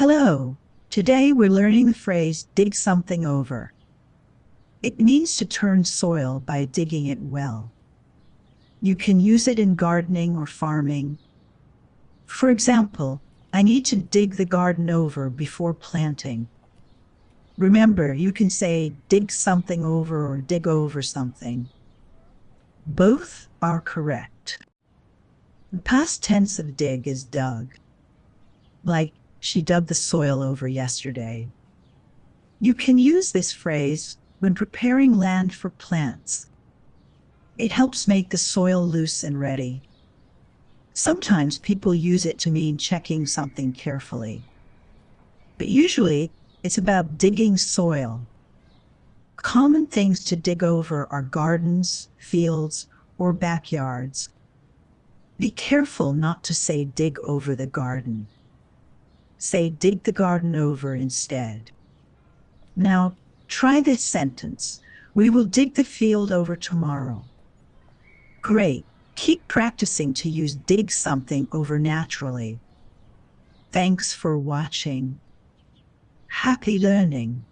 Hello. Today we're learning the phrase dig something over. It means to turn soil by digging it well. You can use it in gardening or farming. For example, I need to dig the garden over before planting. Remember, you can say dig something over or dig over something. Both are correct. The past tense of dig is dug. Like, she dug the soil over yesterday. You can use this phrase when preparing land for plants. It helps make the soil loose and ready. Sometimes people use it to mean checking something carefully. But usually, it's about digging soil. Common things to dig over are gardens, fields, or backyards. Be careful not to say dig over the garden. Say dig the garden over instead. Now, try this sentence. We will dig the field over tomorrow. Great. Keep practicing to use dig something over naturally. Thanks for watching. Happy learning.